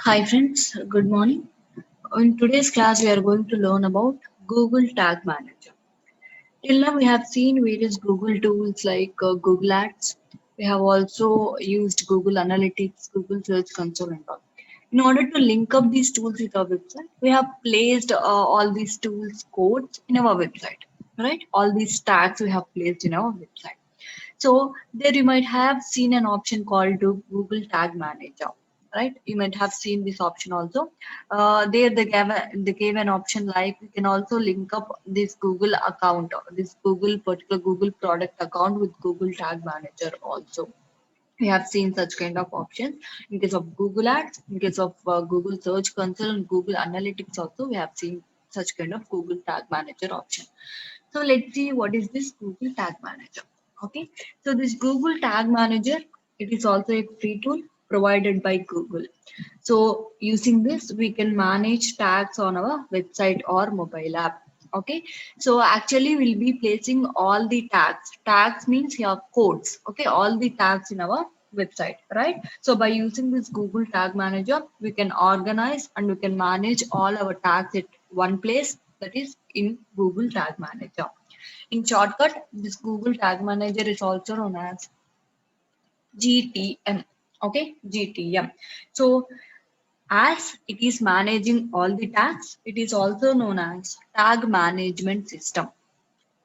Hi friends, good morning. In today's class, we are going to learn about Google Tag Manager. Till now, we have seen various Google tools like Google Ads. We have also used Google Analytics, Google Search Console, and all. In order to link up these tools with our website, we have placed all these tools codes in our website, right? All these tags we have placed in our website. So there you might have seen an option called to Google Tag Manager, right? You might have seen this option also. There they gave an option like we can also link up this Google account, this particular Google product account with Google Tag Manager also. We have seen such kind of options in case of Google Ads, in case of Google Search Console and Google Analytics also. We have seen such kind of Google Tag Manager option. So let's see what is this Google Tag Manager. Okay, so this Google Tag Manager, it is also a free tool provided by Google. So using this, we can manage tags on our website or mobile app. Okay, so actually we'll be placing all the tags. Tags means here codes. Okay, all the tags in our website, right? So by using this Google Tag Manager, we can organize and we can manage all our tags at one place, that is in Google Tag Manager. In shortcut, this Google Tag Manager is also known as GTM. Okay, GTM. So as it is managing all the tags, it is also known as tag management system.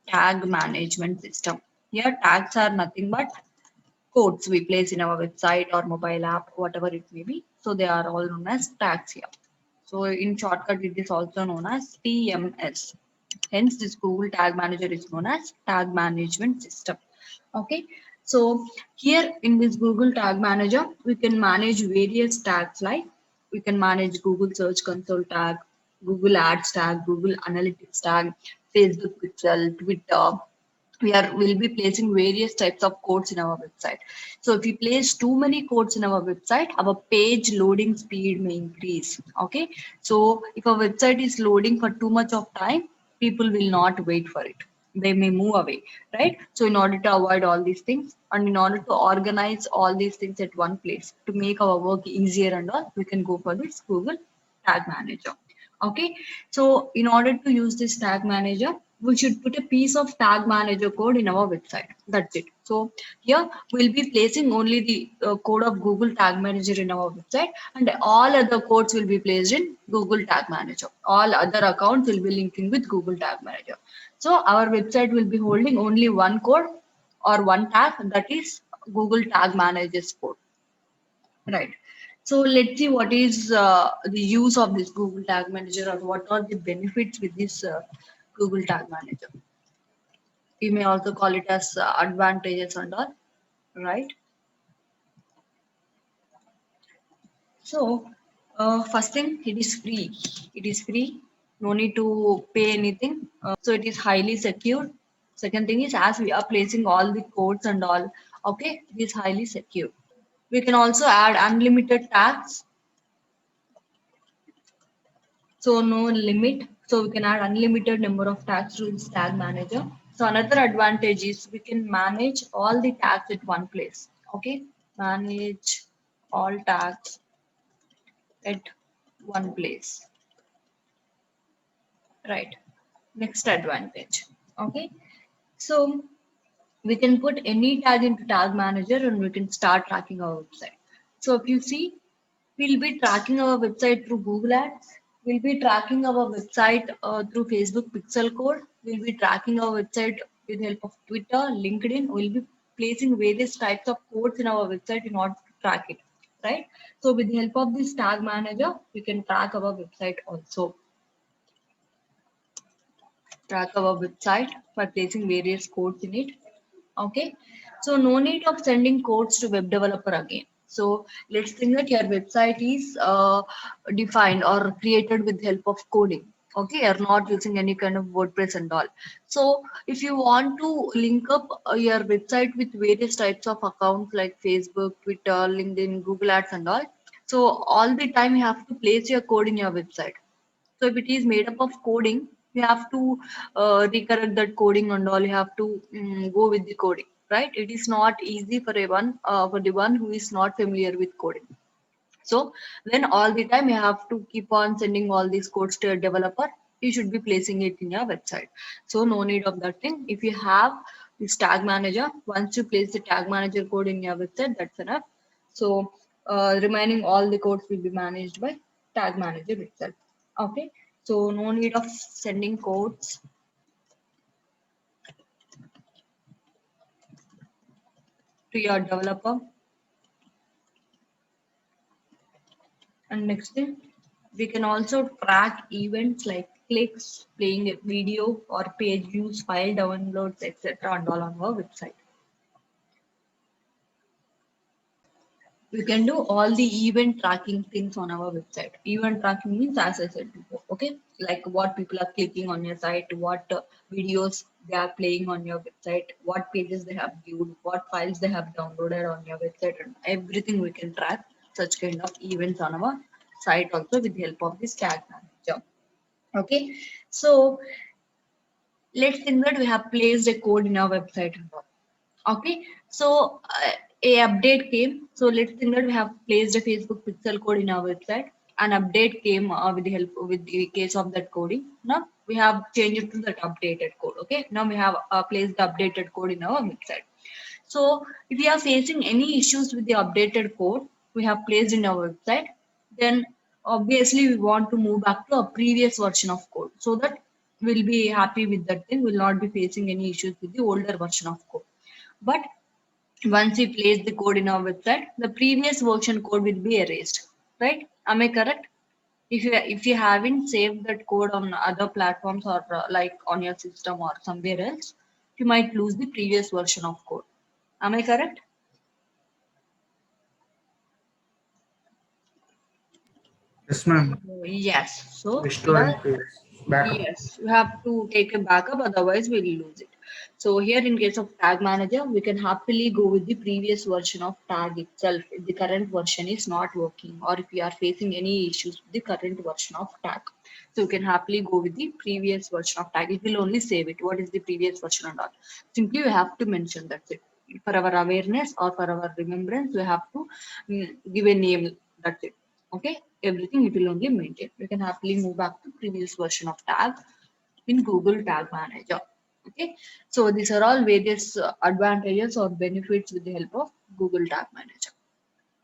Tag management system. Here tags are nothing but codes we place in our website or mobile app, whatever it may be. So they are all known as tags here. So in shortcut, it is also known as TMS. Hence, this Google Tag Manager is known as Tag Management System. Okay. So here in this Google Tag Manager, we can manage various tags like we can manage Google Search Console tag, Google Ads tag, Google Analytics tag, Facebook Pixel, Twitter. Will be placing various types of codes in our website. So if we place too many codes in our website, our page loading speed may increase. Okay, so if a website is loading for too much of time, people will not wait for it, they may move away, right? So in order to avoid all these things and in order to organize all these things at one place to make our work easier and all, we can go for this Google Tag Manager. Okay, so in order to use this tag manager, we should put a piece of tag manager code in our website. That's it. So here we'll be placing only the code of Google Tag Manager in our website, and all other codes will be placed in Google Tag Manager. All other accounts will be linking with Google Tag Manager. So our website will be holding only one code or one tag, that is Google Tag Manager's code. Right. So let's see what is the use of this Google Tag Manager or what are the benefits with this Google Tag Manager. We may also call it as advantages and all, right? So first thing, it is free. It is free. No need to pay anything. So it is highly secure. Second thing is as we are placing all the codes and all, okay, it is highly secure. We can also add unlimited tags, so no limit. So we can add unlimited number of tags to this tag manager. So another advantage is we can manage all the tags at one place. Okay, manage all tags at one place. Right. Next advantage. Okay. So we can put any tag into tag manager and we can start tracking our website. So if you see, we'll be tracking our website through Google Ads. We'll be tracking our website through Facebook Pixel Code. We'll be tracking our website with the help of Twitter, LinkedIn. We'll be placing various types of codes in our website in order to track it, right? So with the help of this tag manager, we can track our website also. Track our website by placing various codes in it. Okay, so no need of sending codes to web developer again. So let's think that your website is defined or created with help of coding. Okay, you're not using any kind of WordPress and all. So if you want to link up your website with various types of accounts like Facebook, Twitter, LinkedIn, Google Ads and all, so all the time you have to place your code in your website. So if it is made up of coding, you have to recorrect that coding and all. You have to go with the coding, right? It is not easy for the one who is not familiar with coding. So then all the time you have to keep on sending all these codes to your developer. You should be placing it in your website. So no need of that thing. If you have this tag manager, once you place the tag manager code in your website, that's enough. So remaining all the codes will be managed by tag manager itself. Okay. So no need of sending codes to your developer. And next thing, we can also track events like clicks, playing a video, or page views, file downloads, etc. and all on our website. We can do all the event tracking things on our website. Event tracking means, as I said before, okay, like what people are clicking on your site, what videos they are playing on your website, what pages they have viewed, what files they have downloaded on your website, and everything we can track such kind of events on our site also with the help of this tag manager. Okay, so let's think that we have placed a code in our website and all. Okay, so a update came. So let's think that we have placed a Facebook pixel code in our website. An update came with the help with the case of that coding. Now we have changed it to that updated code. Okay, now we have placed the updated code in our website. So if we are facing any issues with the updated code we have placed in our website, then obviously we want to move back to a previous version of code so that we'll be happy with that thing. We'll not be facing any issues with the older version of code. But once we place the code in our website, the previous version code will be erased, right? Am I correct? If you haven't saved that code on other platforms or like on your system or somewhere else, you might lose the previous version of code. Am I correct? Yes, ma'am. Yes. So yeah, Restoring page. Backup. yes, you have to take a backup, otherwise we'll lose it. So here in case of tag manager, we can happily go with the previous version of tag itself if the current version is not working or if you are facing any issues with the current version of tag. So you can happily go with the previous version of tag. It will only save it. What is the previous version and all. Simply you have to mention that's it. For our awareness or for our remembrance, we have to give a name. That's it. Okay, everything it will only maintain. You can happily move back to previous version of tag in Google Tag Manager. Okay, so these are all various advantages or benefits with the help of Google Tag Manager.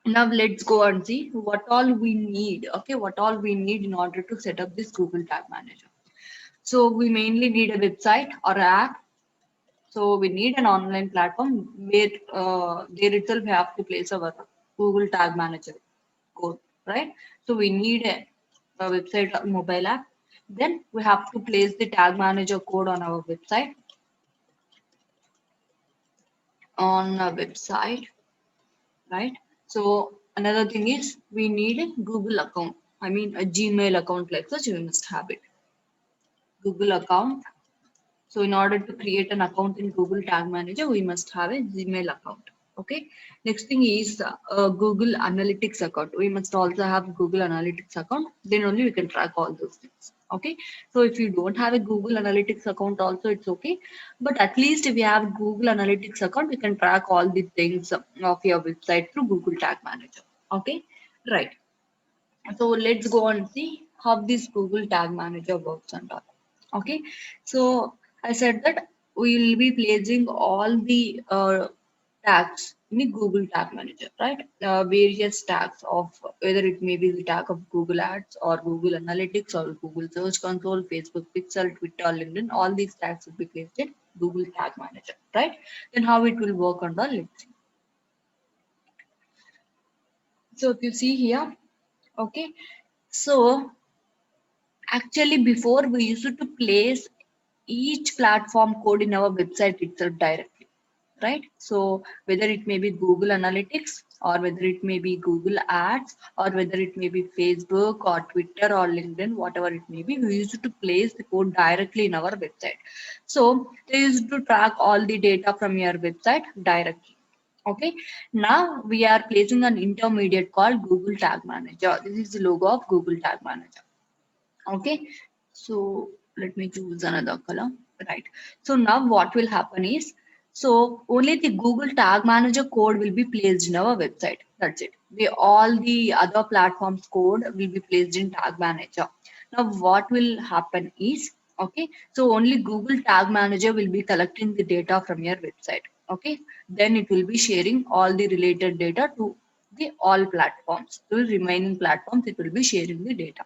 Now let's go and see what all we need. Okay, what all we need in order to set up this Google Tag Manager. So we mainly need a website or app. So we need an online platform where there itself we have to place our Google Tag Manager code, right? So we need a website or mobile app. Then we have to place the tag manager code on our website. On a website, right? So another thing is we need a Google account. I mean a Gmail account like such. We must have it. Google account. So in order to create an account in Google Tag Manager, we must have a Gmail account. Okay. Next thing is a Google Analytics account. We must also have Google Analytics account. Then only we can track all those things. Okay. So if you don't have a Google Analytics account, also it's okay. But at least if you have Google Analytics account, we can track all the things of your website through Google Tag Manager. Okay. Right. So let's go and see how this Google Tag Manager works and all. Okay, so I said that we will be placing all the tags in the Google Tag Manager, right? Various tags of whether it may be the tag of Google Ads or Google Analytics or Google Search Console, Facebook Pixel, Twitter, LinkedIn, all these tags will be placed in Google Tag Manager, right? Then how it will work on the let's see. So if you see here, okay, so actually, before we used to place each platform code in our website itself directly, right? So whether it may be Google Analytics or whether it may be Google Ads or whether it may be Facebook or Twitter or LinkedIn, whatever it may be, we used to place the code directly in our website. So they used to track all the data from your website directly. Okay, now we are placing an intermediate called Google Tag Manager. This is the logo of Google Tag Manager. Okay, so let me choose another color, right? So now what will happen is, so only the Google Tag Manager code will be placed in our website. That's it. all the other platforms code will be placed in Tag Manager. Now what will happen is, okay, so only Google Tag Manager will be collecting the data from your website. Okay, then it will be sharing all the related data to the all platforms. To remaining platforms, it will be sharing the data.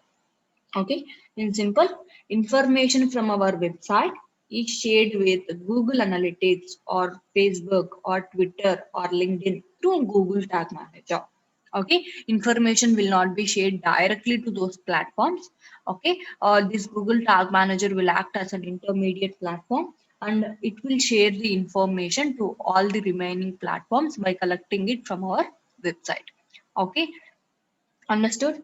Okay, in simple, information from our website is shared with Google Analytics or Facebook or Twitter or LinkedIn through Google Tag Manager. Okay, information will not be shared directly to those platforms. Okay, this Google Tag Manager will act as an intermediate platform, and it will share the information to all the remaining platforms by collecting it from our website. Okay, understood?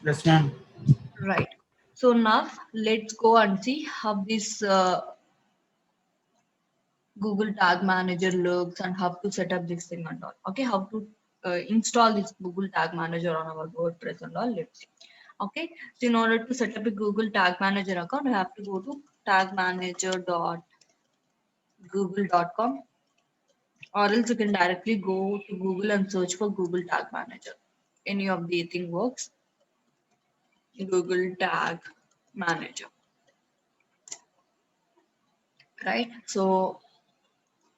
Yes, ma'am. Right. So now let's go and see how this Google Tag Manager looks and how to set up this thing and all. Okay, how to install this Google Tag Manager on our WordPress and all. Let's see. Okay, so in order to set up a Google Tag Manager account, you have to go to tagmanager.google.com, or else you can directly go to Google and search for Google Tag Manager. Any of the thing works. Google Tag Manager. Right. So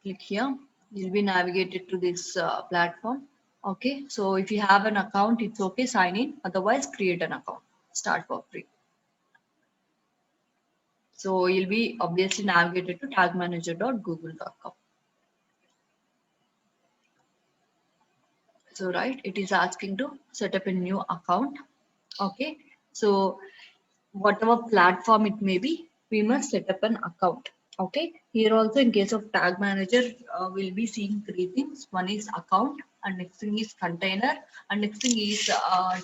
click here, you'll be navigated to this platform. Okay, so if you have an account, it's okay, sign in, otherwise create an account, start for free. So you'll be obviously navigated to tagmanager.google.com. So right, it is asking to set up a new account. Okay, so whatever platform it may be, we must set up an account. Okay, here also in case of Tag Manager, we'll be seeing three things. One is account, and next thing is container, and next thing is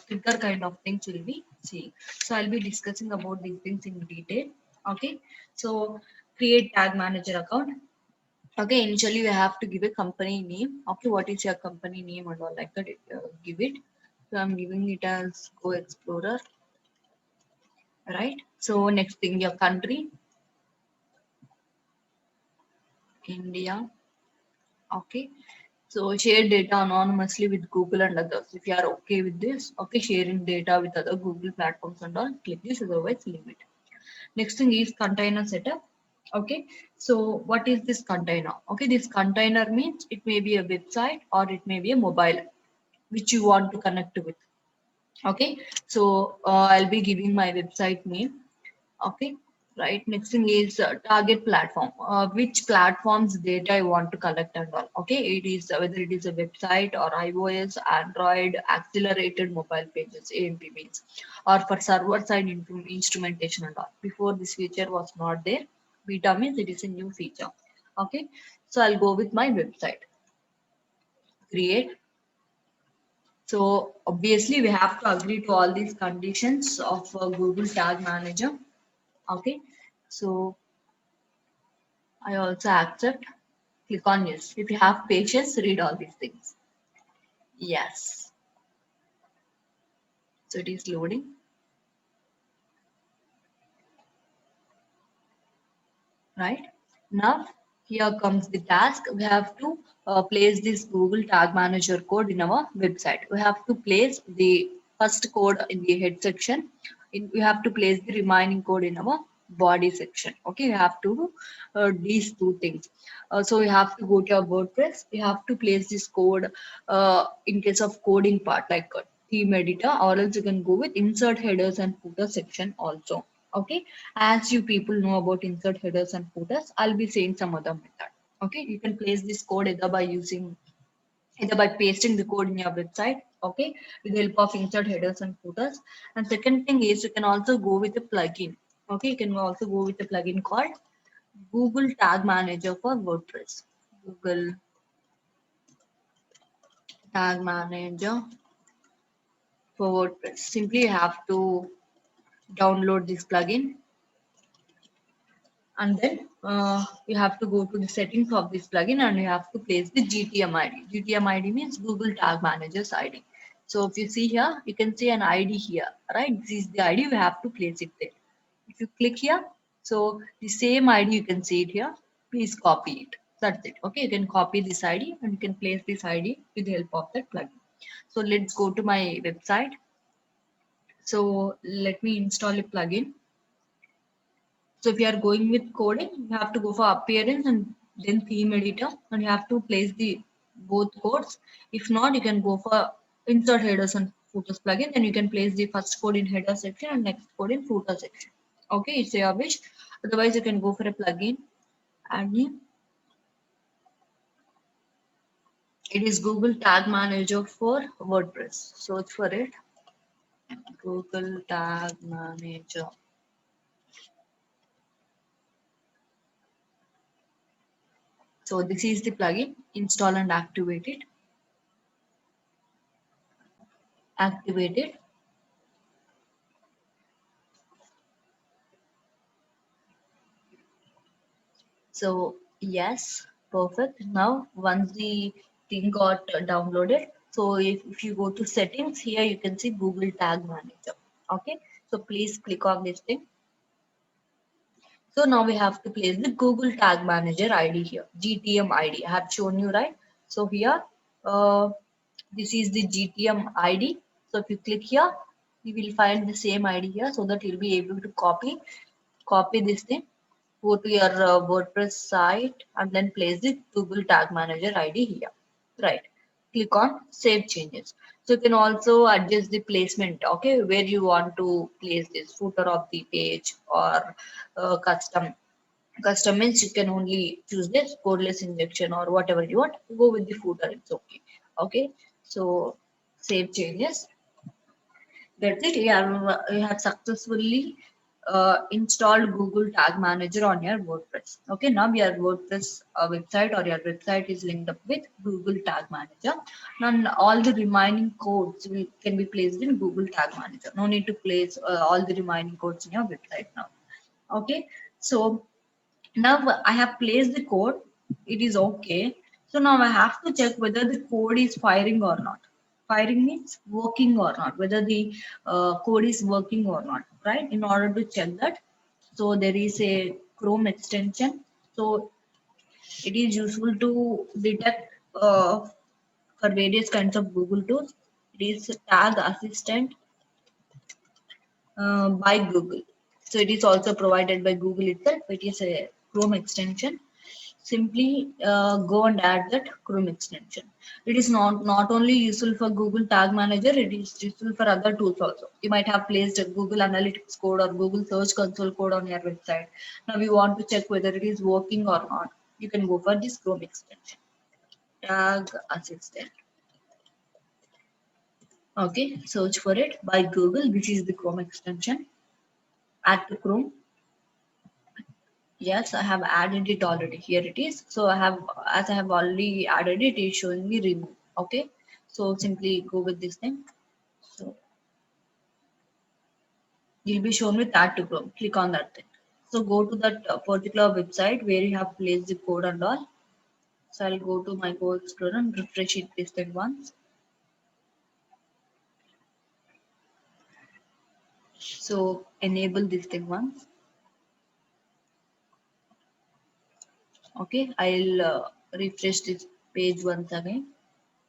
trigger kind of things we'll be seeing. So I'll be discussing about these things in detail. Okay, so create Tag Manager account. Okay, initially we have to give a company name. Okay, what is your company name and all like that, give it. So I'm giving it as Go Explorer, right? So next thing, your country, India. Okay, so share data anonymously with Google and others. If you are okay with this, okay, sharing data with other Google platforms and all, click this, otherwise leave it. Next thing is container setup. Okay, so what is this container? Okay, this container means it may be a website or it may be a mobile which you want to connect with. Okay, so I'll be giving my website name. Okay, right, next thing is target platform, which platforms data I want to collect and all. Okay, it is whether it is a website or iOS, Android, accelerated mobile pages, AMP means, or for server side instrumentation and all. Before, this feature was not there. Beta means it is a new feature. Okay, so I'll go with my website, create. So obviously we have to agree to all these conditions of Google Tag Manager. Okay, so I also accept. Click on yes. If you have patience, read all these things. Yes. So it is loading. Right. Now here comes the task. We have to place this Google Tag Manager code in our website. We have to place the first code in the head section. We have to place the remaining code in our body section. Okay, you have to do these two things. So you have to go to your WordPress. You have to place this code in case of coding part like theme editor, or else you can go with insert headers and footer section also. Okay, as you people know about insert headers and footers, I'll be saying some other method. Okay, you can place this code either by pasting the code in your website, okay, with the help of insert headers and footers. And second thing is you can also go with a plugin. Okay, you can also go with a plugin called Google Tag Manager for WordPress. Google Tag Manager for WordPress. Simply you have to download this plugin, and then you have to go to the settings of this plugin and you have to place the GTM ID. GTM ID means Google Tag Manager's ID. So if you see here, you can see an ID here, right? This is the ID, we have to place it there. If you click here, so the same ID you can see it here, please copy it. That's it. Okay, you can copy this ID and you can place this ID with the help of that plugin. So let's go to my website. So let me install a plugin. So if you are going with coding, you have to go for appearance and then theme editor, and you have to place the both codes. If not, you can go for insert headers and footers plugin. Then you can place the first code in header section and next code in footer section. Okay, it's your wish. Otherwise, you can go for a plugin. And it is Google Tag Manager for WordPress. Search for it. Google Tag Manager. So this is the plugin. Install and activate it. Activate it. So yes, perfect. Now once the thing got downloaded, so if you go to settings here, you can see Google Tag Manager. Okay, so please click on this thing. So now we have to place the Google Tag Manager ID here, GTM ID. I have shown you, right? So here, this is the GTM ID. So if you click here, you will find the same ID here, so that you'll be able to copy this thing, go to your WordPress site and then place the Google Tag Manager ID here. Right. Click on Save Changes. So you can also adjust the placement, okay, where you want to place this footer of the page or custom. Custom means you can only choose this codeless injection or whatever you want. Go with the footer, it's okay. Okay. So save changes. That's it. You have successfully installed Google Tag Manager on your WordPress. Okay, now your WordPress website or your website is linked up with Google Tag Manager. Now all the remaining codes can be placed in Google Tag Manager. No need to place all the remaining codes in your website now. Okay, so now I have placed the code. It is okay. So now I have to check whether the code is firing or not. Firing means working or not, whether the code is working or not, right? In order to check that, so there is a Chrome extension. So it is useful to detect for various kinds of Google tools. It is Tag Assistant by Google. So it is also provided by Google itself. It is a Chrome extension. Simply go and add that Chrome extension. It is not only useful for Google Tag Manager, it is useful for other tools also. You might have placed a Google Analytics code or Google Search Console code on your website. Now you want to check whether it is working or not. You can go for this Chrome extension. Tag Assistant. Okay, search for it by Google. This is the Chrome extension. Add to Chrome. Yes, I have added it already. Here it is. So as I have already added it, it's showing me remove. Okay. So simply go with this thing. So you'll be shown with add to Chrome. Click on that thing. So go to that particular website where you have placed the code and all. So I'll go to my Go Explorer and refresh it this thing once. So enable this thing once. Okay. I'll refresh this page once again.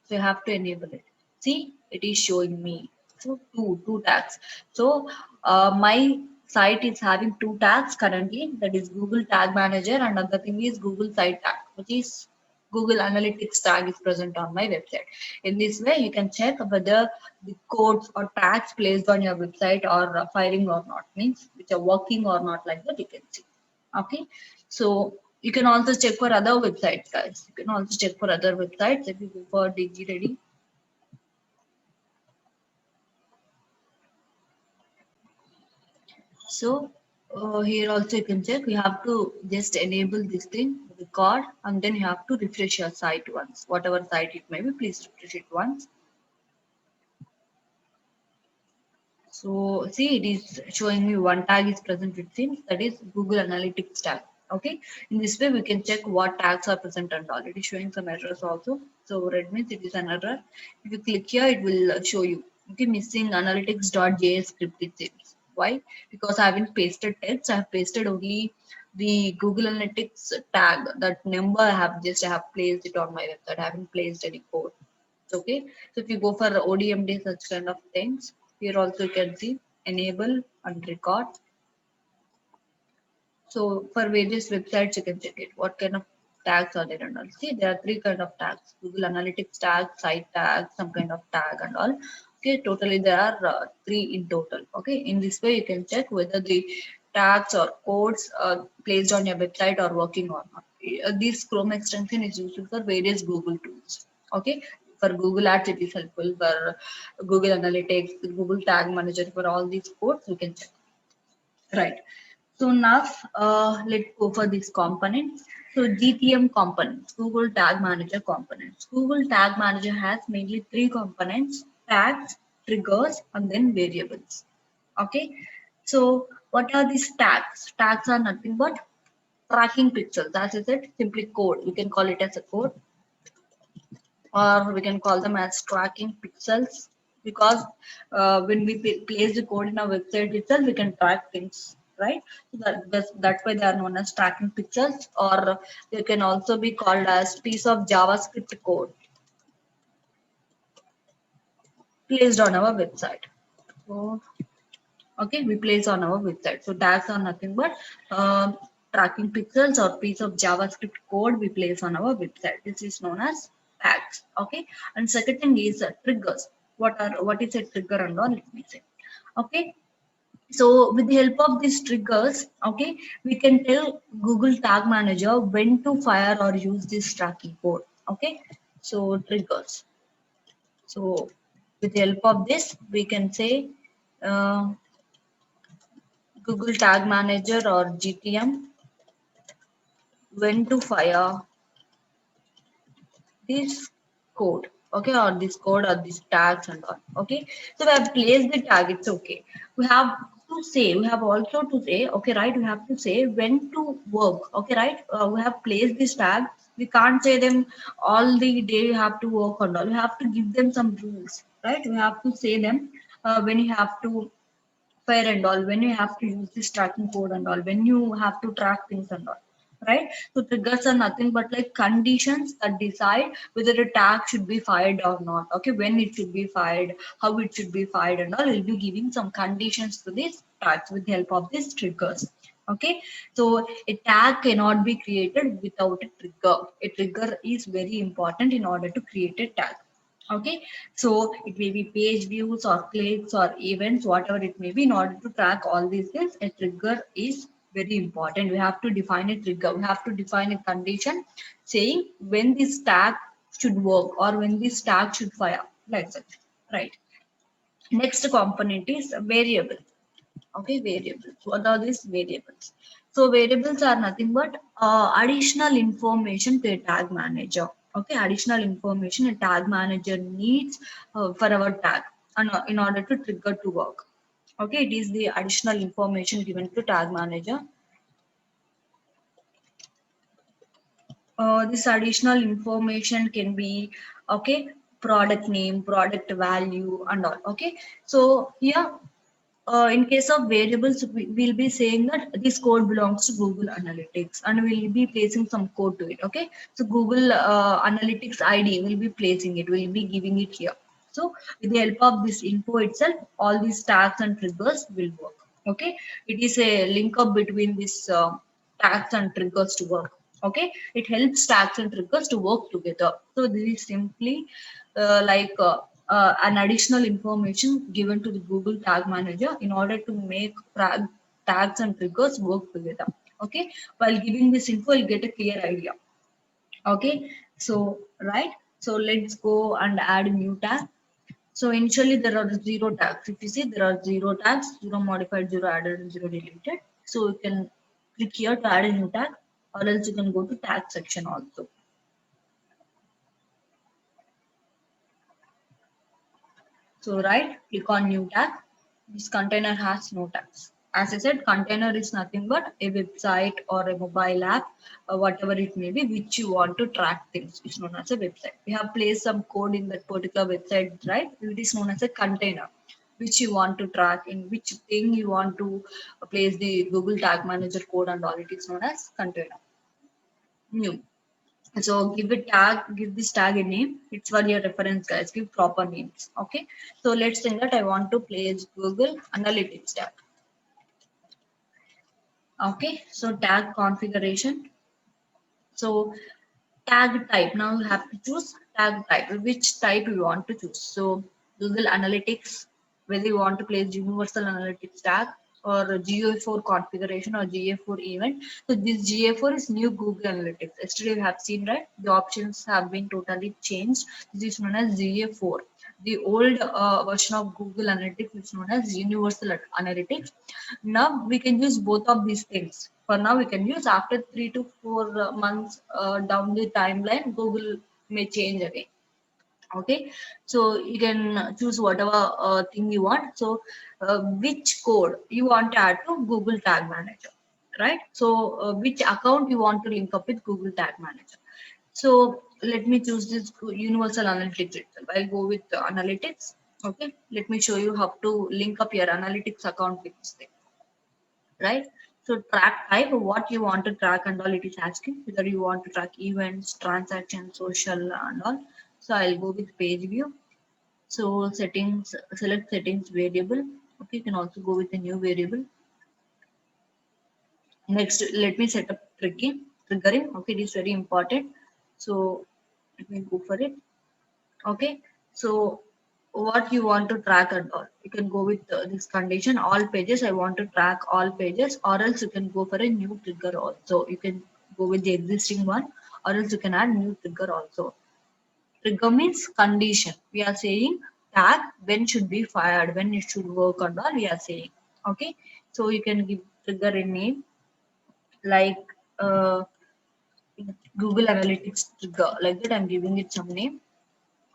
So you have to enable it. See, it is showing me so two tags. So my site is having two tags currently. That is Google Tag Manager, and another thing is Google Site Tag, which is Google Analytics tag is present on my website. In this way, you can check whether the codes or tags placed on your website are firing or not, means which are working or not, like that you can see. Okay, so you can also check for other websites, guys. You can also check for other websites if you go for DigiReady. So here also you can check. You have to just enable this thing, record, and then you have to refresh your site once. Whatever site it may be, please refresh it once. So see, it is showing me one tag is present, it seems, that is Google Analytics tag. Okay, in this way we can check what tags are present and all. It is showing some errors also. So red means it is an error. If you click here, it will show you. Okay, missing analytics.js script, it seems. Why? Because I haven't pasted text. I have pasted only the Google Analytics tag, that number I have placed it on my website. I haven't placed any code. Okay. So if you go for ODMD, such kind of things, here also you can see enable and record. So for various websites, you can check it. What kind of tags are there and all. See, there are three kind of tags: Google Analytics tag, site tag, some kind of tag and all. Okay, totally there are three in total. Okay, in this way you can check whether the tags or codes placed on your website are working or not. This Chrome extension is useful for various Google tools. Okay, for Google Ads it is helpful. For Google Analytics, Google Tag Manager, for all these codes you can check. Right. So now let's go for this component. So GTM components, Google Tag Manager components. Google Tag Manager has mainly three components: tags, triggers, and then variables. Okay. So what are these tags? Tags are nothing but tracking pixels. As I said, simply code. We can call it as a code, or we can call them as tracking pixels, because when we place the code in our website itself, we can track things, right? So that's why they are known as tracking pixels, or they can also be called as piece of JavaScript code placed on our website. So okay, we place on our website. So tags are nothing but tracking pixels or piece of JavaScript code we place on our website. This is known as tags. Okay, and second thing is triggers. What is a trigger and all? Let me say. Okay, so with the help of these triggers, okay, we can tell Google Tag Manager when to fire or use this tracking code. Okay, so triggers. So with the help of this, we can say. Uh, Google Tag Manager or GTM when to fire this code, okay, or this code or these tags and all. Okay, so we have placed the tag, it's okay. We have also to say, okay, right, we have to say when to work. Okay, right, we have placed this tag. We can't say them all the day you have to work and all. We have to give them some rules, right? We have to say them when you have to fire and all, when you have to use this tracking code and all, when you have to track things and all, right? So triggers are nothing but like conditions that decide whether a tag should be fired or not. Okay, when it should be fired, how it should be fired and all. We'll be giving some conditions to these tags with the help of these triggers. Okay, so a tag cannot be created without a trigger. A trigger is very important in order to create a tag. Okay, so it may be page views or clicks or events, whatever it may be. In order to track all these things, a trigger is very important. We have to define a trigger. We have to define a condition saying when this tag should work or when this tag should fire, like that. Right. Next component is variable. Okay, variables. What are these variables? So variables are nothing but additional information to a tag manager. Okay, additional information a tag manager needs for our tag and in order to trigger to work. Okay, it is the additional information given to tag manager. This additional information can be, okay, product name, product value, and all. Okay, so here in case of variables, we'll be saying that this code belongs to Google Analytics and we'll be placing some code to it. Okay, so Google Analytics ID will be placing it, we'll be giving it here. So with the help of this info itself, all these tags and triggers will work. Okay, it is a link up between this tags and triggers to work. Okay, it helps tags and triggers to work together. So this is simply an additional information given to the Google Tag Manager in order to make tags and triggers work together. Okay, while giving this info, you'll get a clear idea. Okay, so right, so let's go and add a new tag. So initially there are zero tags. If you see, there are zero tags: zero modified, zero added, and zero deleted. So you can click here to add a new tag, or else you can go to tag section also. So right, click on new tag. This container has no tags. As I said, container is nothing but a website or a mobile app, or whatever it may be, which you want to track things. It's known as a website. We have placed some code in that particular website, right? It is known as a container. which you want to track, in which thing you want to place the Google Tag Manager code and all. It is known as container. New. So give it tag, give this tag a name. It's for your reference, guys. Give proper names. Okay. So let's think that I want to place Google Analytics tag. Okay. So tag configuration. So tag type. Now you have to choose tag type. Which type you want to choose. So Google Analytics, whether you want to place Universal Analytics tag or GA4 configuration or GA4 event. So this GA4 is new Google Analytics. Yesterday we have seen, right? The options have been totally changed. This is known as GA4. The old version of Google Analytics is known as Universal Analytics. Now we can use both of these things. For now, we can use after 3 to 4 months down the timeline, Google may change again. Okay, so you can choose whatever thing you want. So which code you want to add to Google Tag Manager, right? So which account you want to link up with Google Tag Manager. So let me choose this Universal Analytics itself. I'll go with Analytics. Okay, let me show you how to link up your Analytics account with this thing, right? So track type, what you want to track and all, it is asking whether you want to track events, transactions, social and all. So I'll go with page view. So settings, select settings variable. Okay, you can also go with a new variable. Next, let me set up triggering. Okay, it is very important. So let me go for it. Okay, so what you want to track and all, you can go with this condition, all pages. I want to track all pages, or else you can go for a new trigger also. You can go with the existing one, or else you can add new trigger also. Trigger means condition. We are saying tag when should be fired, when it should work and all we are saying. Okay, so you can give trigger a name like Google Analytics trigger, like that. I'm giving it some name.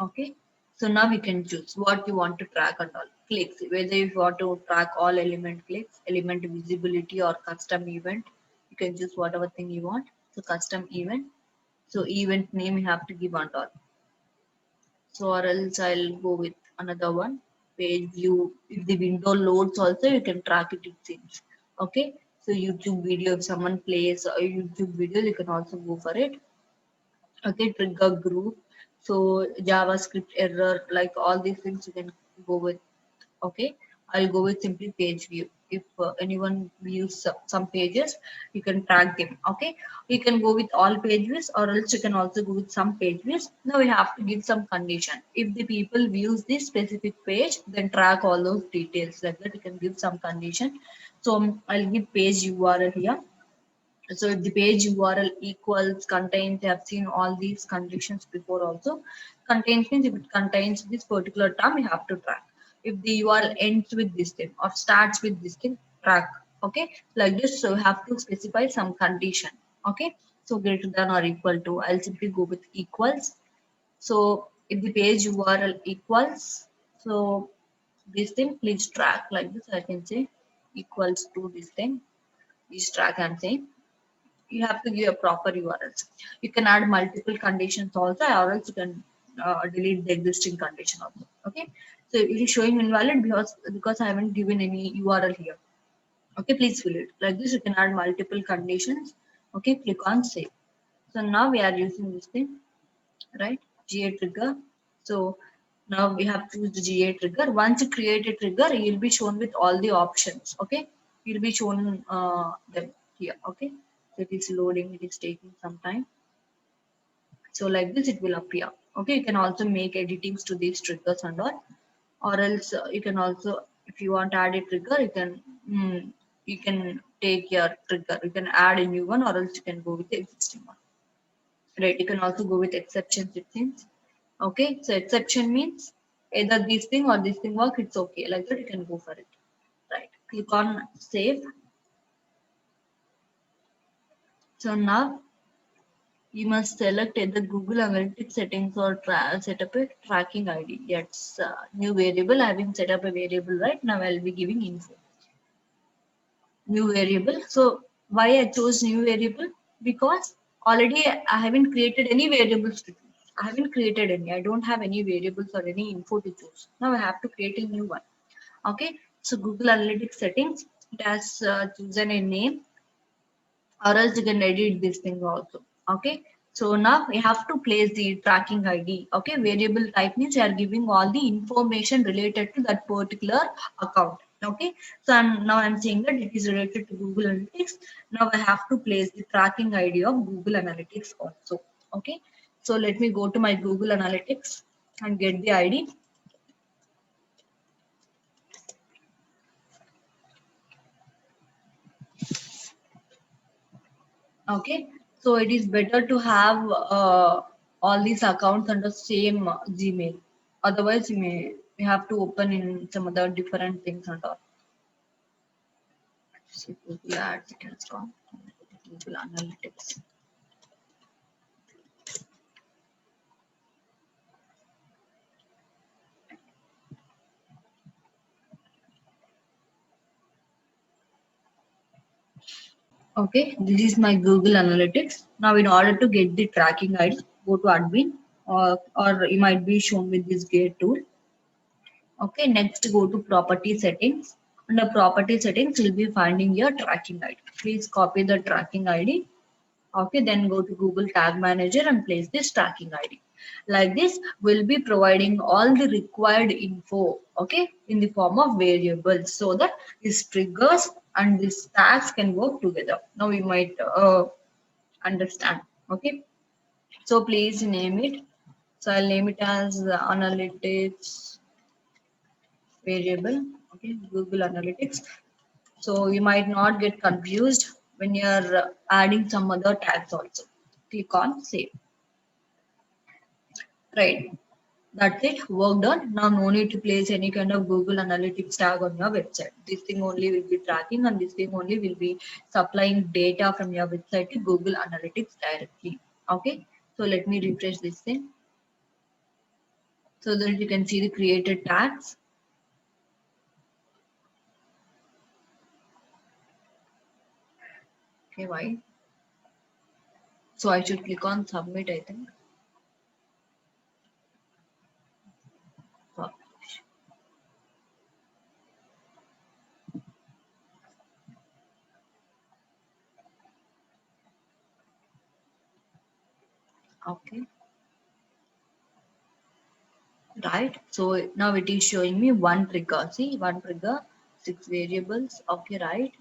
Okay, so now we can choose what you want to track and all. Clicks, whether you want to track all element clicks, element visibility, or custom event. You can choose whatever thing you want. So custom event. So event name you have to give and all. So or else I'll go with another one. Page view. If the window loads also, you can track it, it seems. Okay. So YouTube video, if someone plays a YouTube video, you can also go for it. Okay, trigger group. So JavaScript error, like all these things you can go with. Okay, I'll go with simply page view. If anyone views some pages, you can track them. Okay, you can go with all page views, or else you can also go with some page views. Now we have to give some condition. If the people views this specific page, then track all those details, like that you can give some condition. So I'll give page URL here. So if the page URL equals contains, I have seen all these conditions before also. Contains means if it contains this particular term, you have to track. If the URL ends with this thing or starts with this thing, track. Okay, like this. So you have to specify some condition. Okay, so greater than or equal to, I'll simply go with equals. So if the page URL equals, so this thing, please track, like this. I can say equals to this thing. Please track, I'm saying you have to give a proper URLs. You can add multiple conditions also, or else you can delete the existing condition also. Okay, so it is showing invalid because I haven't given any URL here. Okay, please fill it like this. You can add multiple conditions. Okay, click on save. So now we are using this thing, right? GA trigger. So now we have to use the GA trigger. Once you create a trigger, you'll be shown with all the options. Okay, you'll be shown them here. Okay, so it is loading. It is taking some time. So like this, it will appear. Okay, you can also make editings to these triggers and all, or else you can also, if you want to add a trigger, you can take your trigger. You can add a new one, or else you can go with the existing one. Right, you can also go with exceptions, it seems. Okay, so exception means either this thing or this thing work, it's okay. Like that, you can go for it. Right, click on save. So now you must select either Google Analytics settings or set up a tracking ID. Yes, new variable. I have set up a variable, right? Now I'll be giving info. New variable. So why I chose new variable? Because already I haven't created any variables to choose. I haven't created any. I don't have any variables or any info to choose. Now I have to create a new one. Okay, so Google Analytics settings, it has chosen a name, or else you can edit this thing also. Okay, so now we have to place the tracking ID. Okay, variable type means you are giving all the information related to that particular account. Okay, so now I'm saying that it is related to Google Analytics. Now I have to place the tracking ID of Google Analytics also. Okay, so let me go to my Google Analytics and get the ID. Okay, so it is better to have all these accounts under same Gmail. Otherwise, you have to open in some other different things and all. See, Google Ads, it has gone. Google Analytics. Okay, this is my Google Analytics. Now, in order to get the tracking ID, go to admin, or you might be shown with this gate tool. Okay, next go to property settings. Under property settings, you'll be finding your tracking ID. Please copy the tracking ID. Okay, then go to Google Tag Manager and place this tracking ID. Like this, we'll be providing all the required info, okay, in the form of variables so that these triggers and these tags can work together. Now we might understand, okay. So please name it. So I'll name it as analytics variable, okay, Google Analytics. So you might not get confused when you're adding some other tags also. Click on save. Right. That's it. Work done. Now no need to place any kind of Google Analytics tag on your website. This thing only will be tracking and this thing only will be supplying data from your website to Google Analytics directly. Okay. So let me refresh this thing so that you can see the created tags. Okay, why? So I should click on submit, I think. Publish. Okay. Right. So now it is showing me one trigger. See, one trigger, 6 variables. Okay, right.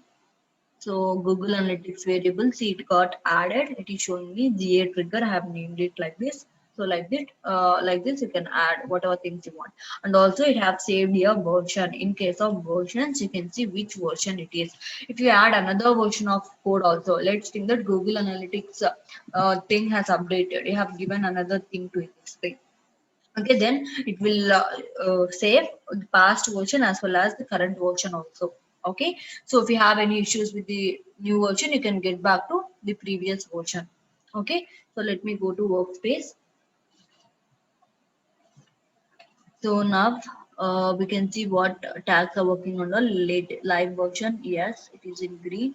So Google Analytics variable, see it got added. It is showing me GA trigger. I have named it like this. So like this, you can add whatever things you want. And also it have saved your version. In case of versions, you can see which version it is. If you add another version of code also, let's think that Google Analytics thing has updated. You have given another thing to this thing. Okay, then it will save the past version as well as the current version also. Okay, so if you have any issues with the new version, you can get back to the previous version. Okay, so let me go to workspace. So now we can see what tags are working on the late live version. Yes, it is in green.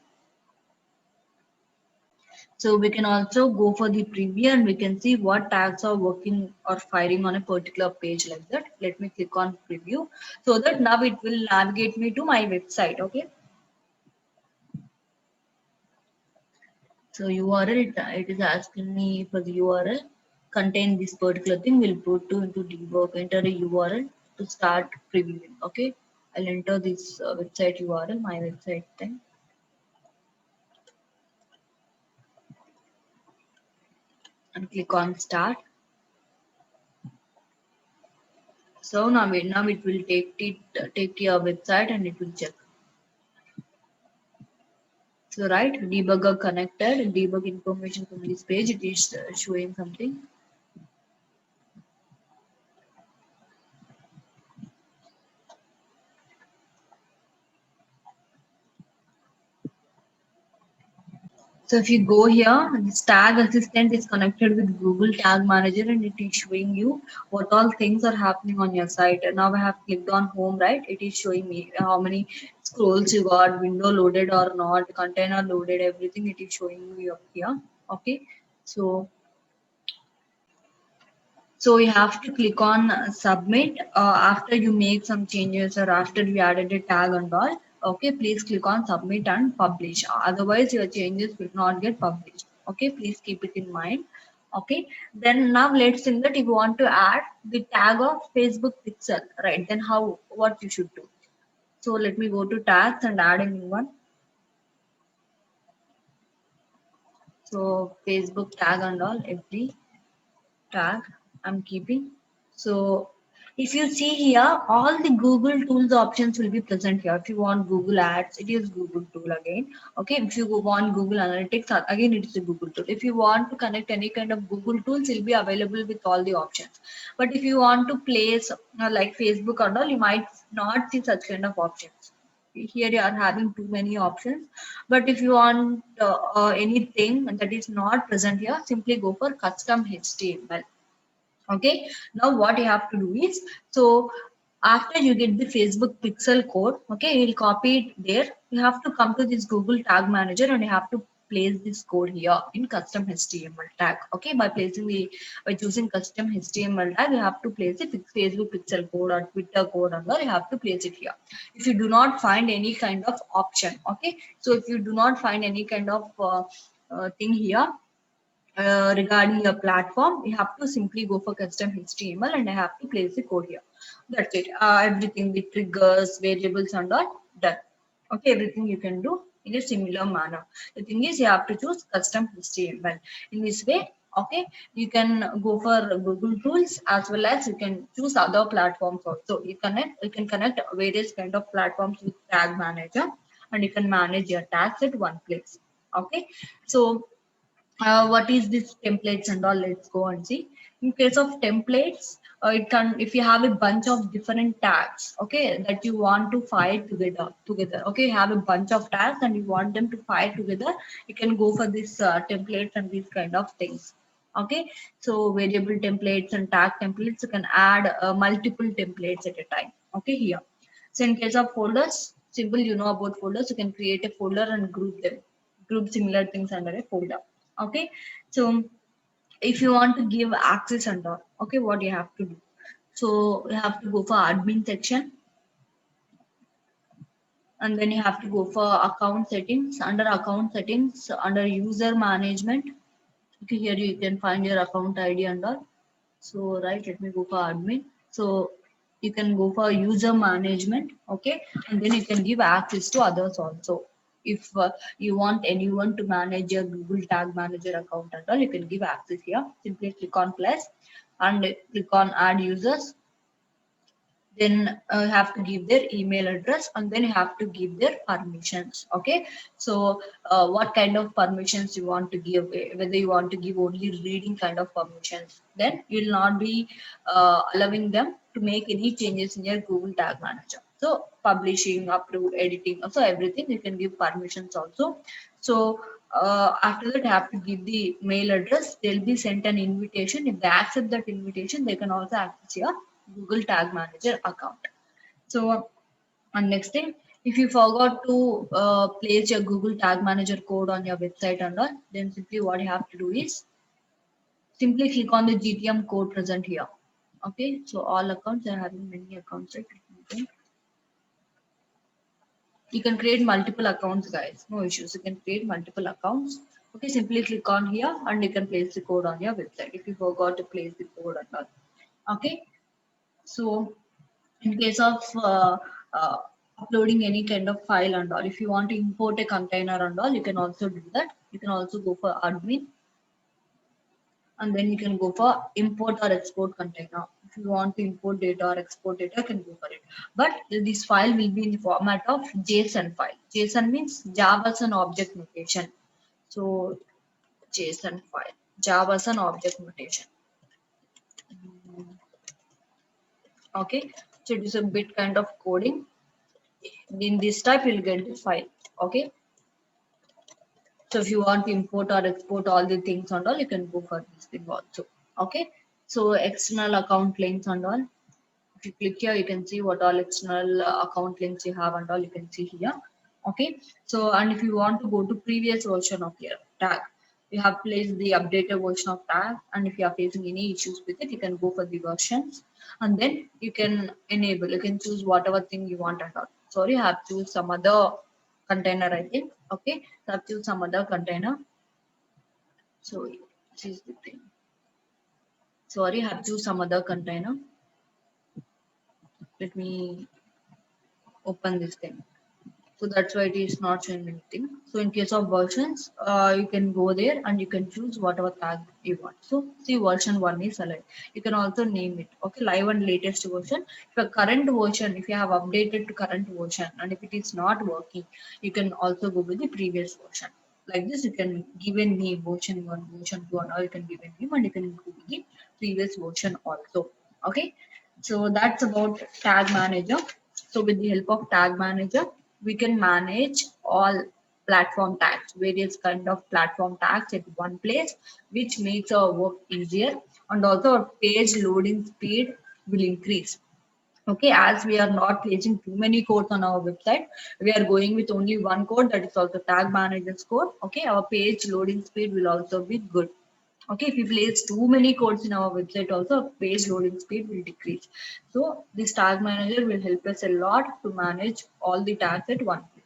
So we can also go for the preview and we can see what tags are working or firing on a particular page like that. Let me click on preview so that now it will navigate me to my website. Okay. So URL, it is asking me for the URL. Contain this particular thing. We'll put to into debug, enter a URL to start previewing. Okay. I'll enter this website URL, my website thing. And click on start. So now it will take your website and it will check. So right, debugger connected, debug information from this page, it is showing something. So if you go here, this tag assistant is connected with Google Tag Manager and it is showing you what all things are happening on your site. And now I have clicked on home, right? It is showing me how many scrolls you got, window loaded or not, container loaded, everything it is showing me up here. Okay. So So you have to click on submit after you make some changes or after you added a tag and all. Okay, please click on submit and publish. Otherwise, your changes will not get published. Okay, please keep it in mind. Okay, then now let's think that if you want to add the tag of Facebook Pixel, right? Then how what you should do? So let me go to tags and add a new one. So Facebook tag and all, every tag I'm keeping. So if you see here, all the Google tools options will be present here. If you want Google Ads, it is Google tool again. Okay, if you want Google Analytics, again it is a Google tool. If you want to connect any kind of Google tools, it will be available with all the options. But if you want to place like Facebook and all, you might not see such kind of options. Here you are having too many options. But if you want anything that is not present here, simply go for custom HTML. Okay, now what you have to do is, so after you get the Facebook pixel code, okay, you'll copy it there. You have to come to this Google tag manager and you have to place this code here in custom HTML tag. Okay, by choosing custom HTML tag, you have to place the Facebook pixel code or Twitter code and all, you have to place it here. If you do not find any kind of option, okay, so if you do not find any kind of thing here regarding your platform, you have to simply go for custom HTML and I have to place the code here. That's it. Everything with triggers, variables and all done. Okay, everything you can do in a similar manner. The thing is you have to choose custom HTML. In this way, okay, you can go for Google tools as well as you can choose other platforms also. You can connect various kind of platforms with tag manager and you can manage your tags at one place. Okay, so what is this templates and all, let's go and see. In case of templates, it can, if you have a bunch of different tags, okay, that you want to file together, okay, you have a bunch of tags and you want them to file together, you can go for this templates and these kind of things. Okay, so variable templates and tag templates, you can add multiple templates at a time. Okay, here, so in case of folders, simple, you know about folders, you can create a folder and group similar things under a folder. Okay, so if you want to give access and all, okay, what you have to do, so you have to go for admin section and then you have to go for account settings. Under account settings, under user management, okay, here you can find your account ID and all. So right, let me go for admin. So you can go for user management, okay, and then you can give access to others also. If you want anyone to manage your Google Tag Manager account and all, you can give access here. Simply click on plus and click on add users. Then you have to give their email address and then you have to give their permissions. Okay, so what kind of permissions you want to give, whether you want to give only reading kind of permissions, then you will not be allowing them to make any changes in your Google Tag Manager. So publishing, upload, editing, also everything you can give permissions also. So after that, you have to give the mail address. They'll be sent an invitation. If they accept that invitation, they can also access your Google Tag Manager account. So, and next thing, if you forgot to place your Google Tag Manager code on your website and all, then simply what you have to do is simply click on the GTM code present here. Okay, so all accounts are having many accounts, right? Okay. You can create multiple accounts, guys. No issues. You can create multiple accounts. Okay, simply click on here and you can place the code on your website if you forgot to place the code or not. Okay, so in case of uh, uploading any kind of file and all, if you want to import a container and all, you can also do that. You can also go for admin and then you can go for import or export container. If you want to import data or export data, you can go for it. But this file will be in the format of JSON file. JSON means Java's an object notation. So JSON file, Java's an object notation. Okay, so it is a bit kind of coding. In this type, you'll get the file. Okay, so if you want to import or export all the things and all, you can go for this thing also. Okay, so external account links and all. If you click here, you can see what all external account links you have and all, you can see here. Okay, so and if you want to go to previous version of your tag, You have placed the updated version of tag, and if you are facing any issues with it, you can go for the versions, and then you can enable. You can choose whatever thing you want or not. Sorry, I have choose some other container. I think. Okay, so I have choose some other container. So this is the thing. Sorry, I have choose some other container. Let me open this thing. So that's why it is not showing anything. So in case of versions, you can go there and you can choose whatever tag you want. So see, version 1 is alive. You can also name it. Okay, live and latest version. If a current version, if you have updated to current version, and if it is not working, you can also go with the previous version. Like this, you can give a name, version 1, version 2, and all you can give a name, and you can go with the previous version also. Okay, so that's about tag manager. So with the help of tag manager, we can manage all platform tags, various kind of platform tags at one place, which makes our work easier, and also our page loading speed will increase. Okay, as we are not placing too many codes on our website, we are going with only one code, that is also tag manager's code. Okay, our page loading speed will also be good. Okay, if we place too many codes in our website also, page loading speed will decrease. So this tag manager will help us a lot to manage all the tags at one place.